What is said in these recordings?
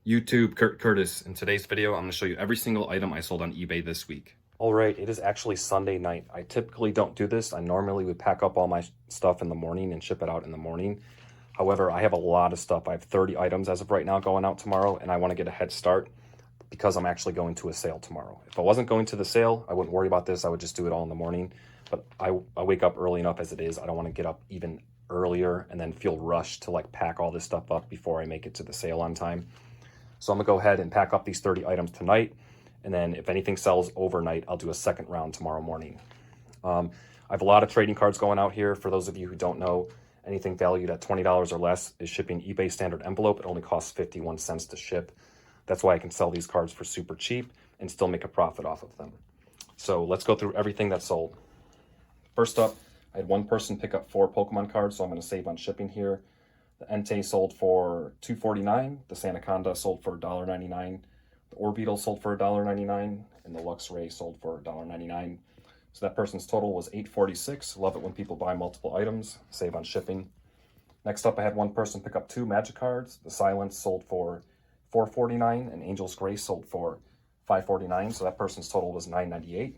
YouTube, Kurt Curtis. In today's video, I'm going to show you every single item I sold on eBay this week. All right, it is actually Sunday night. I typically don't do this. I normally would pack up all my stuff in the morning and ship it out in the morning. However, I have a lot of stuff. I have 30 items as of right now going out tomorrow, and I want to get a head start because I'm actually going to a sale tomorrow. If I wasn't going to the sale, I wouldn't worry about this. I would just do it all in the morning. But I wake up early enough as it is. I don't want to get up even earlier and then feel rushed to like pack all this stuff up before I make it to the sale on time. So I'm gonna go ahead and pack up these 30 items tonight. And then if anything sells overnight, I'll do a second round tomorrow morning. I have a lot of trading cards going out here. For those of you who don't know, anything valued at $20 or less is shipping eBay standard envelope. It only costs 51 cents to ship. That's why I can sell these cards for super cheap and still make a profit off of them. So let's go through everything that's sold. First up, I had one person pick up 4 Pokemon cards, so I'm gonna save on shipping here. The Entei sold for $2.49. The Sandaconda sold for $1.99. The Orbeetle sold for $1.99. And the Luxray sold for $1.99. So that person's total was $8.46. Love it when people buy multiple items, save on shipping. Next up, I had one person pick up 2 Magic cards. The Silence sold for $4.49. And Angel's Grace sold for $5.49. So that person's total was $9.98.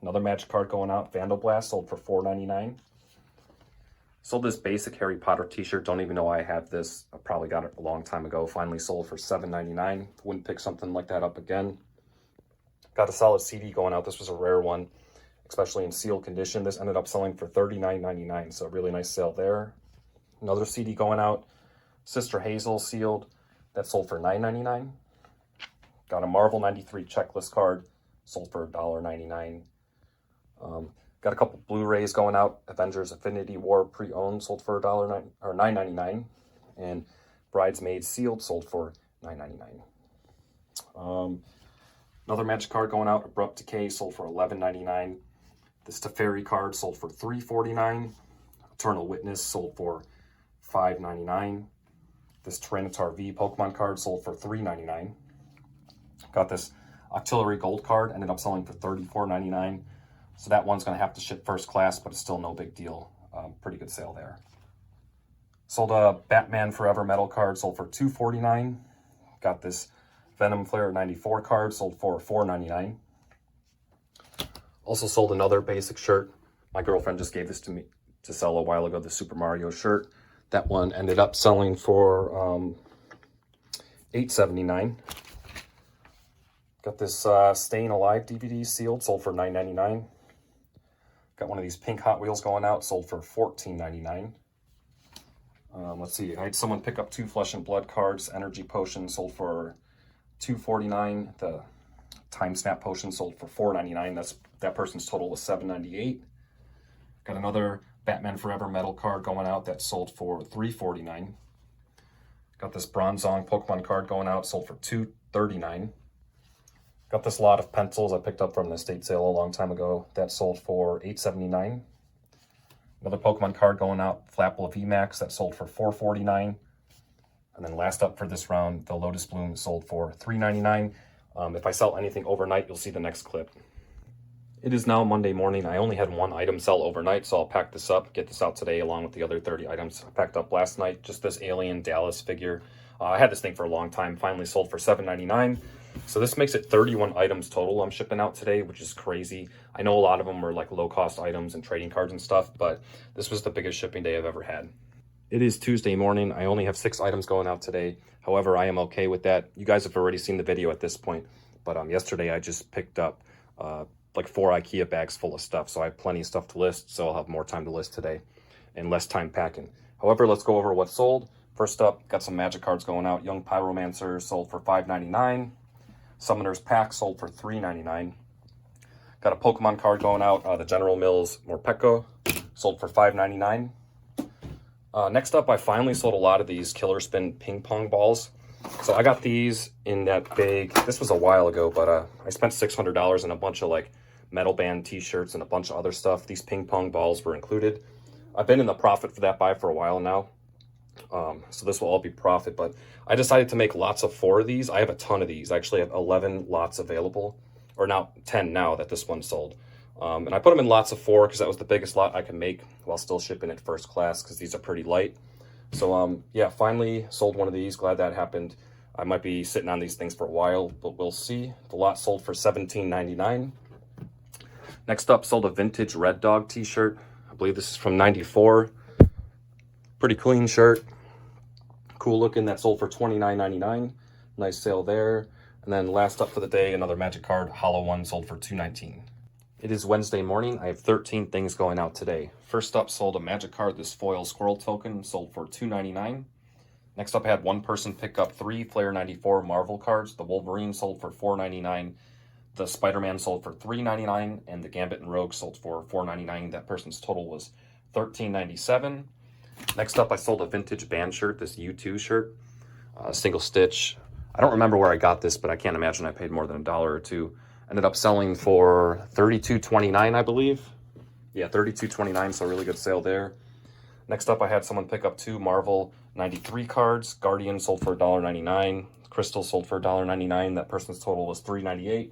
Another Magic card going out, Vandal Blast, sold for $4.99. Sold this basic Harry Potter t-shirt. Don't even know why I have this. I probably got it a long time ago. Finally sold for $7.99. Wouldn't pick something like that up again. Got a solid CD going out. This was a rare one, especially in sealed condition. This ended up selling for $39.99, so a really nice sale there. Another CD going out, Sister Hazel sealed. That sold for $9.99. Got a Marvel 93 checklist card. Sold for $1.99. Got a couple Blu-rays going out. Avengers Infinity War pre-owned sold for $9.99, and Bridesmaids sealed sold for $9.99. Another Magic card going out. Abrupt Decay sold for $11.99. This Teferi card sold for $3.49. Eternal Witness sold for $5.99. This Tyranitar V Pokemon card sold for $3.99. Got this Octillery Gold card, ended up selling for $34.99. So that one's going to have to ship first class, but it's still no big deal. Pretty good sale there. Sold a Batman Forever metal card, sold for $2.49. Got this Venom Flare 94 card, sold for $4.99. Also sold another basic shirt. My girlfriend just gave this to me to sell a while ago, the Super Mario shirt. That one ended up selling for $8.79. Got this Staying Alive DVD sealed, sold for $9.99. Got one of these pink Hot Wheels going out, sold for $14.99. Let's see, I had someone pick up 2 Flesh and Blood cards. Energy Potion sold for $2.49. The Time Snap Potion sold for $4.99. That person's total was $7.98. Got another Batman Forever metal card going out that sold for $3.49. Got this Bronzong Pokemon card going out, sold for $2.39. Got this lot of pencils I picked up from the estate sale a long time ago. That sold for $8.79. Another Pokemon card going out, Flapple VMAX, that sold for $4.49. And then last up for this round, the Lotus Bloom sold for $3.99. If I sell anything overnight, you'll see the next clip. It is now Monday morning. I only had one item sell overnight, so I'll pack this up, get this out today along with the other 30 items I packed up last night. Just this Alien Dallas figure. I had this thing for a long time, finally sold for $7.99. So this makes it 31 items total I'm shipping out today, which is crazy. I know a lot of them were like low-cost items and trading cards and stuff, but this was the biggest shipping day I've ever had. It is Tuesday morning. I only have 6 items going out today. However, I am okay with that. You guys have already seen the video at this point, but yesterday I just picked up like 4 IKEA bags full of stuff, so I have plenty of stuff to list, so I'll have more time to list today and less time packing. However, let's go over what's sold. First up, got some Magic cards going out. Young Pyromancer sold for $5.99. Summoner's Pack sold for $3.99. Got a Pokemon card going out. The General Mills Morpeko sold for $5.99. Next up, I finally sold a lot of these Killer Spin ping pong balls. So I got these in that big, this was a while ago, but I spent $600 on a bunch of like metal band t-shirts and a bunch of other stuff. These ping pong balls were included. I've been in the profit for that buy for a while now. So this will all be profit, but I decided to make lots of 4 of these. I have a ton of these. I actually have 11 lots available, or now 10 now that this one sold. And I put them in lots of 4 because that was the biggest lot I could make while still shipping it first class because these are pretty light. So yeah, finally sold one of these. Glad that happened. I might be sitting on these things for a while, but we'll see. The lot sold for $17.99. Next up, sold a vintage Red Dog t-shirt. I believe this is from '94. Pretty clean shirt. Cool looking. That sold for $29.99. Nice sale there. And then last up for the day, another Magic card, hollow one, sold for $2.19. It is Wednesday morning. I have 13 things going out today. First up, sold a Magic card, this foil squirrel token, sold for $2.99. Next up, I had one person pick up 3 Flair 94 Marvel cards. The Wolverine sold for $4.99. The Spider-Man sold for $3.99. And the Gambit and Rogue sold for $4.99. That person's total was $13.97. Next up, I sold a vintage band shirt, this U2 shirt, single stitch. I don't remember where I got this, but I can't imagine I paid more than $1 or $2. Ended up selling for $32.29, I believe. Yeah, $32.29, so really good sale there. Next up, I had someone pick up 2 Marvel 93 cards. Guardian sold for $1.99. Crystal sold for $1.99. That person's total was $3.98.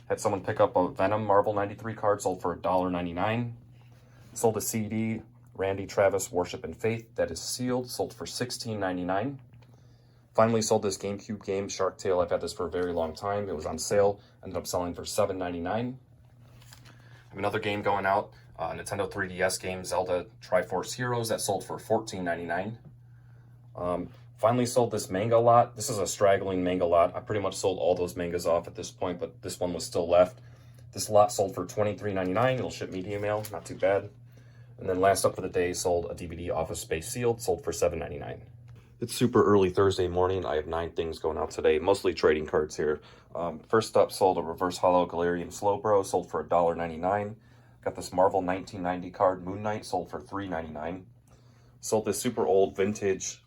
Had someone pick up a Venom Marvel 93 card, sold for $1.99. Sold a CD, Randy Travis Worship and Faith, that is sealed, sold for $16.99. Finally sold this GameCube game, Shark Tale. I've had this for a very long time. It was on sale, ended up selling for $7.99. I have another game going out, Nintendo 3DS game, Zelda Triforce Heroes, that sold for $14.99. Finally sold this manga lot. This is a straggling manga lot. I pretty much sold all those mangas off at this point, but this one was still left. This lot sold for $23.99. It'll ship media mail, not too bad. And then last up for the day, sold a DVD Office Space sealed, sold for $7.99. It's super early Thursday morning. I have 9 things going out today, mostly trading cards here. First up, sold a reverse hollow Galarian Slowbro, sold for $1.99. Got this Marvel 1990 card, Moon Knight, sold for $3.99. Sold this super old vintage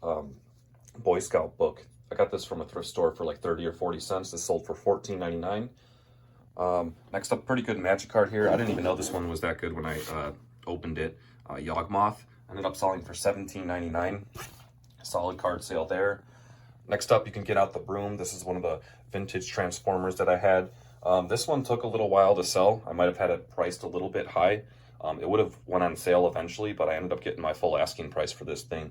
Boy Scout book. I got this from a thrift store for like 30 or 40 cents. This sold for $14.99. Next up, pretty good Magic card here. I didn't even know this one was that good when I opened it. Yawgmoth. Ended up selling for $17.99. Solid card sale there. Next up, you can get out the broom. This is one of the vintage Transformers that I had. This one took a little while to sell. I might have had it priced a little bit high. It would have went on sale eventually, but I ended up getting my full asking price for this thing.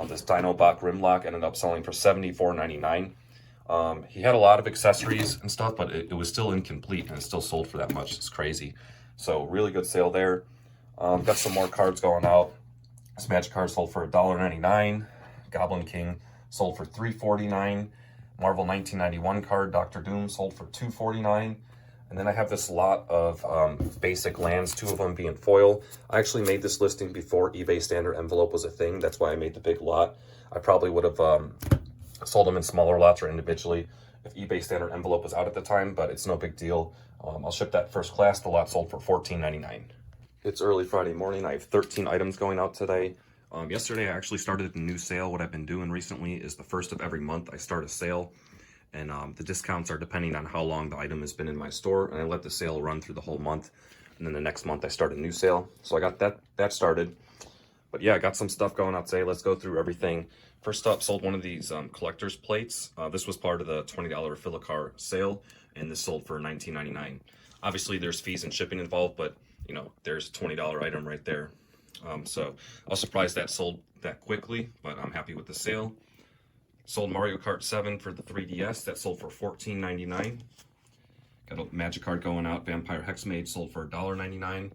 This Dinobot Grimlock ended up selling for $74.99. He had a lot of accessories and stuff, but it was still incomplete, and it still sold for that much. It's crazy. So really good sale there. Got some more cards going out. This Magic card sold for $1.99. Goblin King sold for $3.49. Marvel 1991 card, Dr. Doom, sold for $2.49. And then I have this lot of basic lands, 2 of them being foil. I actually made this listing before eBay standard envelope was a thing. That's why I made the big lot. I probably would have sold them in smaller lots or individually if eBay standard envelope was out at the time, but it's no big deal. I'll ship that first class. The lot sold for $14.99. It's early Friday morning. I have 13 items going out today. Yesterday, I actually started a new sale. What I've been doing recently is the first of every month, I start a sale. And the discounts are depending on how long the item has been in my store. And I let the sale run through the whole month. And then the next month, I start a new sale. So I got that started. But yeah, I got some stuff going out today. Let's go through everything. First up, sold one of these collector's plates. This was part of the $20 Filicar sale. And this sold for $19.99. Obviously, there's fees and shipping involved, but you know, there's a $20 item right there. So I was surprised that sold that quickly, but I'm happy with the sale. Sold Mario Kart 7 for the 3DS. That sold for $14.99. Got a Magic card going out. Vampire Hexmage sold for $1.99.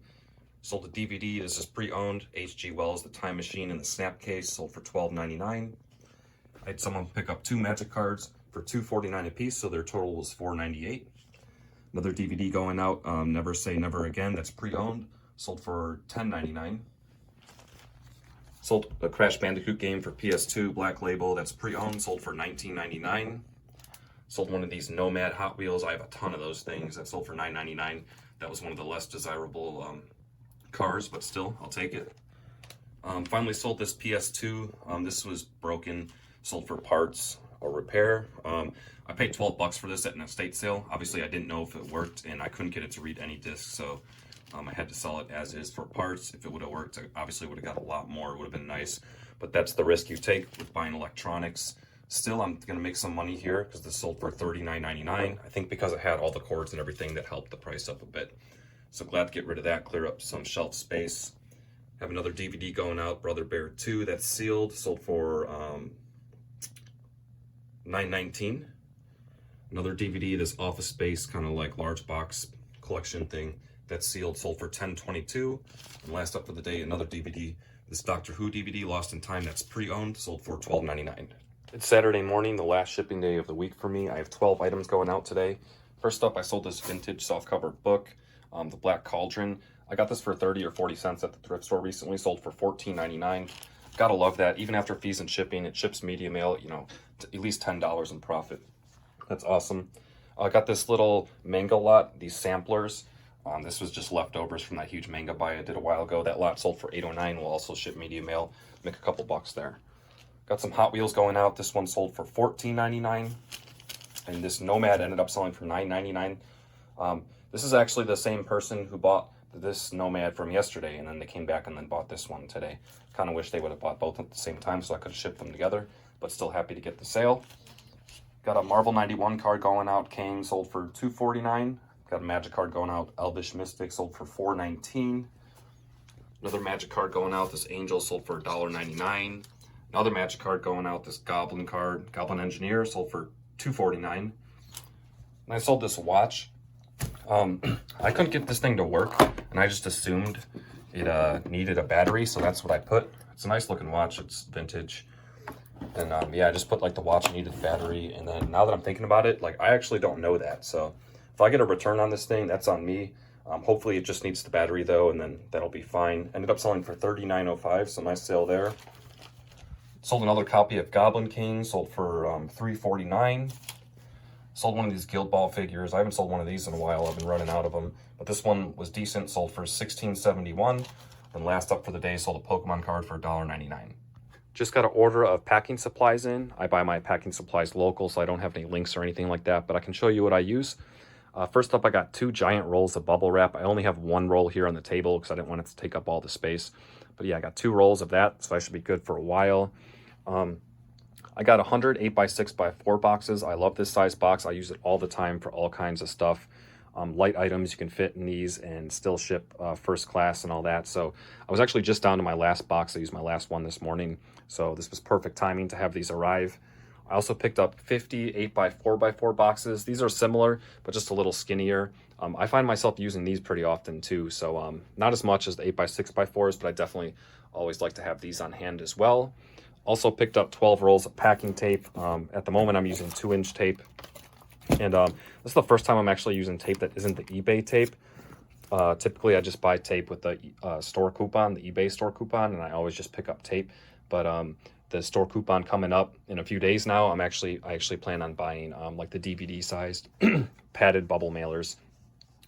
Sold a DVD. This is pre-owned. H.G. Wells, The Time Machine in the Snap Case, sold for $12.99. I had someone pick up 2 Magic cards for $2.49 a piece, so their total was $4.98. Another DVD going out, Never Say Never Again. That's pre-owned. Sold for $10.99. Sold a Crash Bandicoot game for PS2, Black Label, that's pre-owned, sold for $19.99. Sold one of these Nomad Hot Wheels. I have a ton of those things. That sold for $9.99. That was one of the less desirable cars, but still, I'll take it. Finally sold this PS2. This was broken, sold for parts or repair. I paid $12 for this at an estate sale. Obviously, I didn't know if it worked, and I couldn't get it to read any discs, so I had to sell it as is for parts. If it would have worked, I obviously would have got a lot more. It would have been nice, but that's the risk you take with buying electronics. Still, I'm going to make some money here because this sold for $39.99. I think because it had all the cords and everything, that helped the price up a bit. So glad to get rid of that, clear up some shelf space. Have another DVD going out, Brother Bear 2, that's sealed, sold for $9.19. Another DVD, this Office Space kind of like large box collection thing that's sealed, sold for $10.22. And last up for the day, another DVD, this Doctor Who DVD, Lost in Time, that's pre-owned, sold for $12.99. It's Saturday morning, the last shipping day of the week for me. I have 12 items going out today. First up, I sold this vintage softcover book, the Black Cauldron. I got this for 30 or 40 cents at the thrift store recently, sold for $14.99. Gotta love that. Even after fees and shipping, it ships media mail, you know, at least $10 in profit. That's awesome. I got this little manga lot, these samplers. This was just leftovers from that huge manga buy I did a while ago. That lot sold for $8.09. We'll also ship media mail, make a couple bucks there. Got some Hot Wheels going out. This one sold for $14.99. And this Nomad ended up selling for $9.99. This is actually the same person who bought this Nomad from yesterday, and then they came back and then bought this one today. Kind of wish they would have bought both at the same time so I could have shipped them together, but still happy to get the sale. Got a Marvel 91 card going out, Kang, sold for $2.49. Got a Magic card going out, Elvish Mystic, sold for $4.19. Another Magic card going out, this Angel, sold for $1.99. Another Magic card going out, this Goblin card, Goblin Engineer, sold for $2.49. And I sold this watch. I couldn't get this thing to work, and I just assumed it needed a battery, so that's what I put. It's a nice looking watch, it's vintage. And yeah, I just put like the watch needed a battery, and then now that I'm thinking about it, like I actually don't know that. So if I get a return on this thing, that's on me. Hopefully it just needs the battery though, and then that'll be fine. Ended up selling for $39.05, so nice sale there. Sold another copy of Goblin King, sold for $3.49. Sold one of these Guild Ball figures. I haven't sold one of these in a while. I've been running out of them. But this one was decent, sold for $16.71. And last up for the day, sold a Pokemon card for $1.99. Just got an order of packing supplies in. I buy my packing supplies local, so I don't have any links or anything like that, but I can show you what I use. First up, I got 2 giant rolls of bubble wrap. I only have 1 roll here on the table because I didn't want it to take up all the space. But yeah, I got 2 rolls of that, so I should be good for a while. I got 100 8x6x4 boxes. I love this size box. I use it all the time for all kinds of stuff. Light items you can fit in these and still ship first class and all that. So I was actually just down to my last box. I used my last one this morning. So this was perfect timing to have these arrive. I also picked up 50 8x4x4 boxes. These are similar, but just a little skinnier. I find myself using these pretty often too. So not as much as the 8x6x4s, but I definitely always like to have these on hand as well. Also picked up 12 rolls of packing tape. At the moment, I'm using 2-inch tape. And this is the first time I'm actually using tape that isn't the eBay tape. Typically, I just buy tape with the store coupon, the eBay store coupon, and I always just pick up tape. But the store coupon coming up in a few days now, I actually plan on buying like the DVD-sized padded bubble mailers.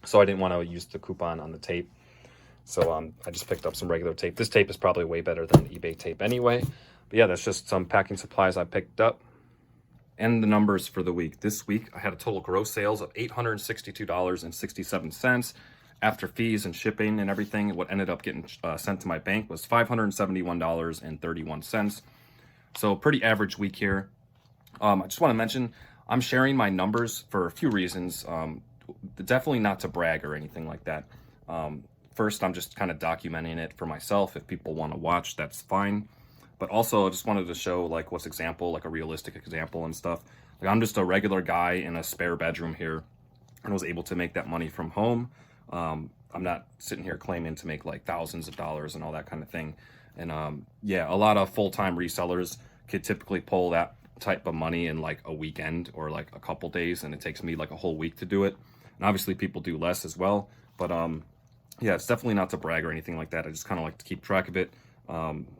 So I didn't want to use the coupon on the tape. So I just picked up some regular tape. This tape is probably way better than eBay tape anyway. But yeah, that's just some packing supplies I picked up. And the numbers for the week. This week, I had a total gross sales of $862.67. After fees and shipping and everything, what ended up getting sent to my bank was $571.31. So pretty average week here. I just want to mention, I'm sharing my numbers for a few reasons. Definitely not to brag or anything like that. First, I'm just kind of documenting it for myself. If people want to watch, that's fine. But also, I just wanted to show like what's example, like a realistic example and stuff. Like I'm just a regular guy in a spare bedroom here and was able to make that money from home. I'm not sitting here claiming to make like thousands of dollars and all that kind of thing. And yeah, a lot of full-time resellers could typically pull that type of money in like a weekend or like a couple days, and it takes me like a whole week to do it. And obviously people do less as well. But yeah, it's definitely not to brag or anything like that. I just kind of like to keep track of it.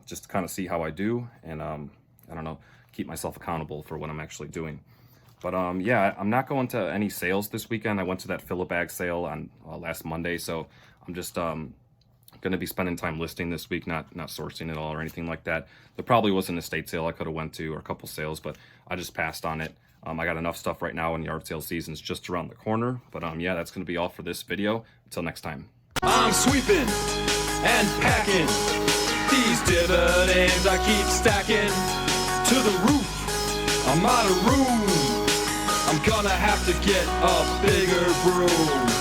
Just to kind of see how I do and, I don't know, keep myself accountable for what I'm actually doing. But, yeah, I'm not going to any sales this weekend. I went to that fill-a-bag sale on last Monday. So I'm just, going to be spending time listing this week, not sourcing it all or anything like that. There probably was an estate sale I could have went to or a couple sales, but I just passed on it. I got enough stuff right now and yard sale season's just around the corner. But, yeah, that's going to be all for this video. Until next time. I'm sweeping and packing. These dividends I keep stacking to the roof. I'm out of room. I'm gonna have to get a bigger broom.